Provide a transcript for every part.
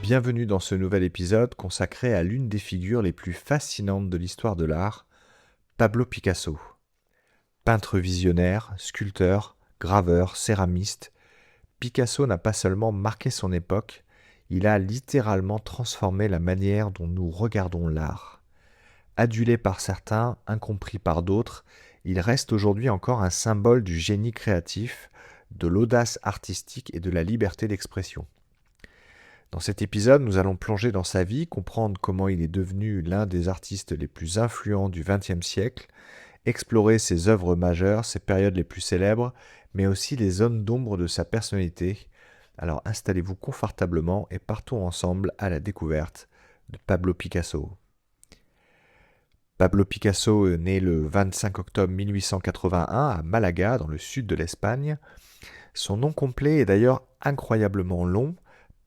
Bienvenue dans ce nouvel épisode consacré à l'une des figures les plus fascinantes de l'histoire de l'art, Pablo Picasso. Peintre visionnaire, sculpteur, graveur, céramiste, Picasso n'a pas seulement marqué son époque, il a littéralement transformé la manière dont nous regardons l'art. Adulé par certains, incompris par d'autres, il reste aujourd'hui encore un symbole du génie créatif, de l'audace artistique et de la liberté d'expression. Dans cet épisode, nous allons plonger dans sa vie, comprendre comment il est devenu l'un des artistes les plus influents du XXe siècle, explorer ses œuvres majeures, ses périodes les plus célèbres, mais aussi les zones d'ombre de sa personnalité. Alors installez-vous confortablement et partons ensemble à la découverte de Pablo Picasso. Pablo Picasso est né le 25 octobre 1881 à Malaga, dans le sud de l'Espagne. Son nom complet est d'ailleurs incroyablement long,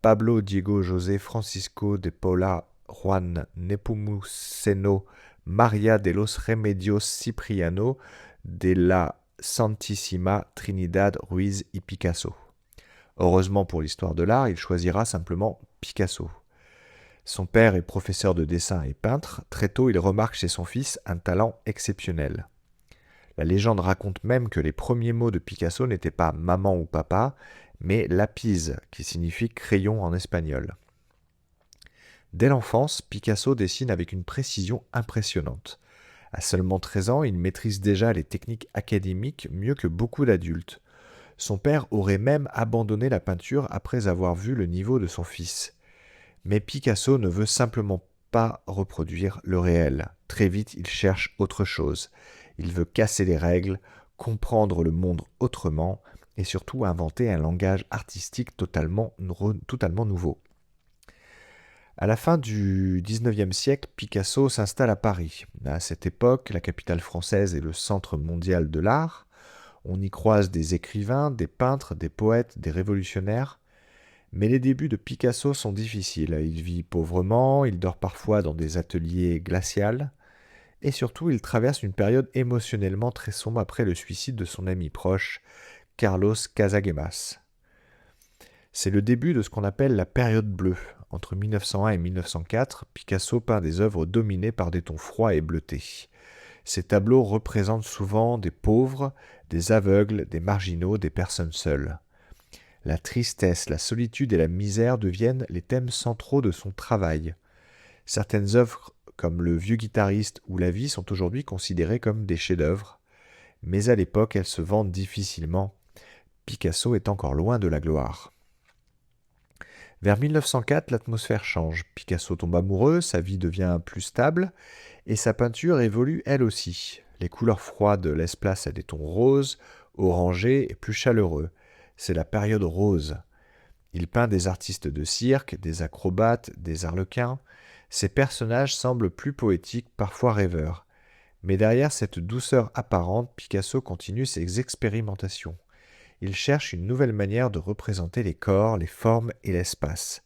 Pablo Diego José Francisco de Paula Juan Nepomuceno María de los Remedios Cipriano de la Santísima Trinidad Ruiz y Picasso. Heureusement pour l'histoire de l'art, il choisira simplement Picasso. Son père est professeur de dessin et peintre. Très tôt, il remarque chez son fils un talent exceptionnel. La légende raconte même que les premiers mots de Picasso n'étaient pas maman ou papa, mais lapis, qui signifie crayon en espagnol. Dès l'enfance, Picasso dessine avec une précision impressionnante. À seulement 13 ans, il maîtrise déjà les techniques académiques mieux que beaucoup d'adultes. Son père aurait même abandonné la peinture après avoir vu le niveau de son fils. Mais Picasso ne veut simplement pas reproduire le réel. Très vite, il cherche autre chose. Il veut casser les règles, comprendre le monde autrement et surtout inventer un langage artistique totalement nouveau. À la fin du XIXe siècle, Picasso s'installe à Paris. À cette époque, la capitale française est le centre mondial de l'art. On y croise des écrivains, des peintres, des poètes, des révolutionnaires. Mais les débuts de Picasso sont difficiles. Il vit pauvrement, il dort parfois dans des ateliers glaciaux. Et surtout, il traverse une période émotionnellement très sombre après le suicide de son ami proche, Carlos Casagemas. C'est le début de ce qu'on appelle la période bleue. Entre 1901 et 1904, Picasso peint des œuvres dominées par des tons froids et bleutés. Ses tableaux représentent souvent des pauvres, des aveugles, des marginaux, des personnes seules. La tristesse, la solitude et la misère deviennent les thèmes centraux de son travail. Certaines œuvres, comme Le vieux guitariste ou La vie, sont aujourd'hui considérées comme des chefs-d'œuvre, mais à l'époque, elles se vendent difficilement. Picasso est encore loin de la gloire. Vers 1904, l'atmosphère change. Picasso tombe amoureux, sa vie devient plus stable, et sa peinture évolue elle aussi. Les couleurs froides laissent place à des tons roses, orangés et plus chaleureux. C'est la période rose. Il peint des artistes de cirque, des acrobates, des arlequins. Ces personnages semblent plus poétiques, parfois rêveurs. Mais derrière cette douceur apparente, Picasso continue ses expérimentations. Il cherche une nouvelle manière de représenter les corps, les formes et l'espace.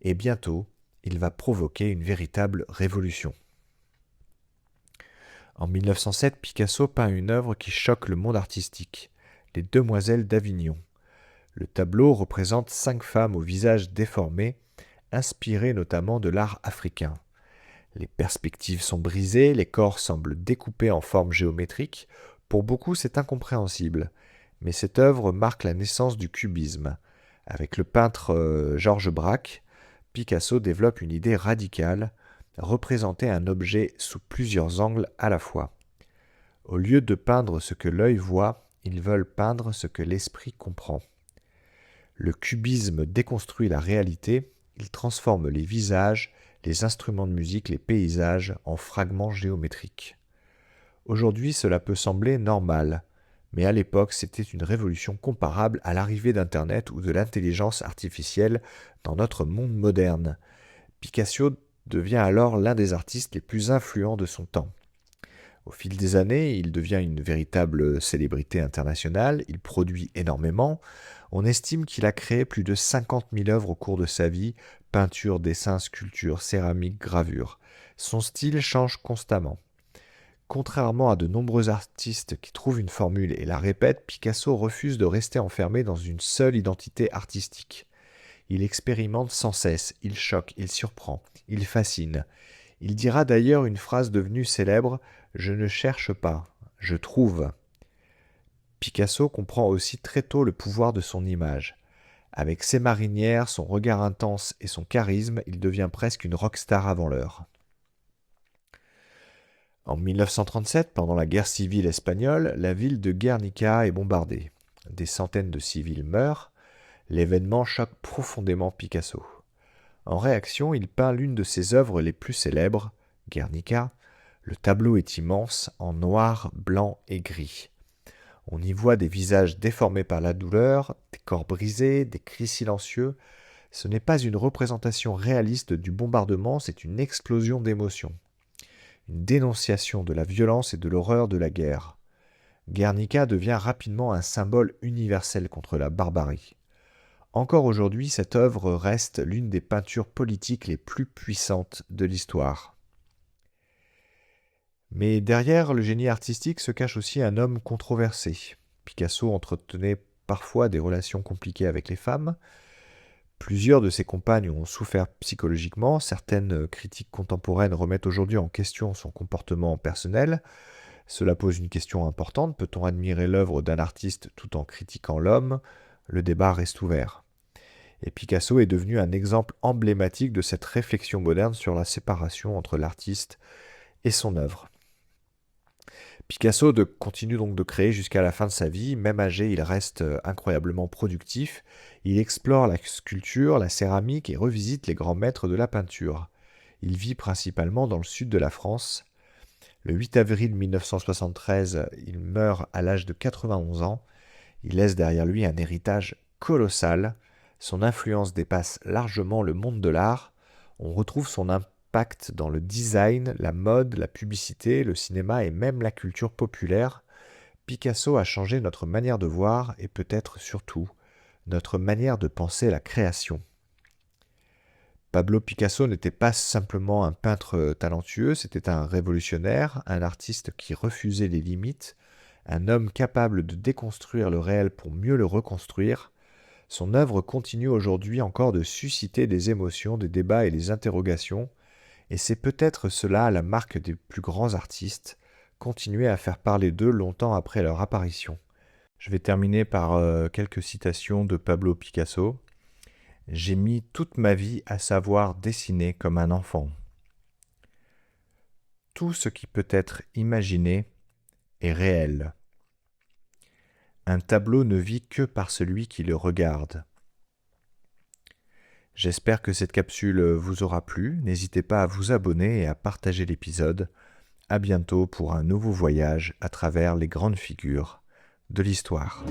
Et bientôt, il va provoquer une véritable révolution. En 1907, Picasso peint une œuvre qui choque le monde artistique, Les Demoiselles d'Avignon. Le tableau représente 5 femmes au visage déformé, inspirées notamment de l'art africain. Les perspectives sont brisées, les corps semblent découpés en formes géométriques. Pour beaucoup, c'est incompréhensible. Mais cette œuvre marque la naissance du cubisme. Avec le peintre Georges Braque, Picasso développe une idée radicale, représenter un objet sous plusieurs angles à la fois. Au lieu de peindre ce que l'œil voit, ils veulent peindre ce que l'esprit comprend. Le cubisme déconstruit la réalité, il transforme les visages, les instruments de musique, les paysages en fragments géométriques. Aujourd'hui, cela peut sembler normal, mais à l'époque, c'était une révolution comparable à l'arrivée d'Internet ou de l'intelligence artificielle dans notre monde moderne. Picasso devient alors l'un des artistes les plus influents de son temps. Au fil des années, il devient une véritable célébrité internationale, il produit énormément. On estime qu'il a créé plus de 50 000 œuvres au cours de sa vie, peinture, dessin, sculpture, céramique, gravure. Son style change constamment. Contrairement à de nombreux artistes qui trouvent une formule et la répètent, Picasso refuse de rester enfermé dans une seule identité artistique. Il expérimente sans cesse, il choque, il surprend, il fascine. Il dira d'ailleurs une phrase devenue célèbre: « Je ne cherche pas, je trouve ». Picasso comprend aussi très tôt le pouvoir de son image. Avec ses marinières, son regard intense et son charisme, il devient presque une rockstar avant l'heure. En 1937, pendant la guerre civile espagnole, la ville de Guernica est bombardée. Des centaines de civils meurent. L'événement choque profondément Picasso. En réaction, il peint l'une de ses œuvres les plus célèbres, Guernica. Le tableau est immense, en noir, blanc et gris. On y voit des visages déformés par la douleur, des corps brisés, des cris silencieux. Ce n'est pas une représentation réaliste du bombardement, c'est une explosion d'émotions. Une dénonciation de la violence et de l'horreur de la guerre. Guernica devient rapidement un symbole universel contre la barbarie. Encore aujourd'hui, cette œuvre reste l'une des peintures politiques les plus puissantes de l'histoire. Mais derrière le génie artistique se cache aussi un homme controversé. Picasso entretenait parfois des relations compliquées avec les femmes. Plusieurs de ses compagnes ont souffert psychologiquement. Certaines critiques contemporaines remettent aujourd'hui en question son comportement personnel. Cela pose une question importante. Peut-on admirer l'œuvre d'un artiste tout en critiquant l'homme ? Le débat reste ouvert. Et Picasso est devenu un exemple emblématique de cette réflexion moderne sur la séparation entre l'artiste et son œuvre. Picasso continue donc de créer jusqu'à la fin de sa vie. Même âgé, il reste incroyablement productif. Il explore la sculpture, la céramique et revisite les grands maîtres de la peinture. Il vit principalement dans le sud de la France. Le 8 avril 1973, il meurt à l'âge de 91 ans. Il laisse derrière lui un héritage colossal. Son influence dépasse largement le monde de l'art. On retrouve son impact dans le design, la mode, la publicité, le cinéma et même la culture populaire. Picasso a changé notre manière de voir et peut-être surtout notre manière de penser la création. Pablo Picasso n'était pas simplement un peintre talentueux, c'était un révolutionnaire, un artiste qui refusait les limites, un homme capable de déconstruire le réel pour mieux le reconstruire. Son œuvre continue aujourd'hui encore de susciter des émotions, des débats et des interrogations, et c'est peut-être cela la marque des plus grands artistes, continuer à faire parler d'eux longtemps après leur apparition. Je vais terminer par quelques citations de Pablo Picasso. « J'ai mis toute ma vie à savoir dessiner comme un enfant. Tout ce qui peut être imaginé est réel. Un tableau ne vit que par celui qui le regarde. » J'espère que cette capsule vous aura plu. N'hésitez pas à vous abonner et à partager l'épisode. À bientôt pour un nouveau voyage à travers les grandes figures de l'histoire.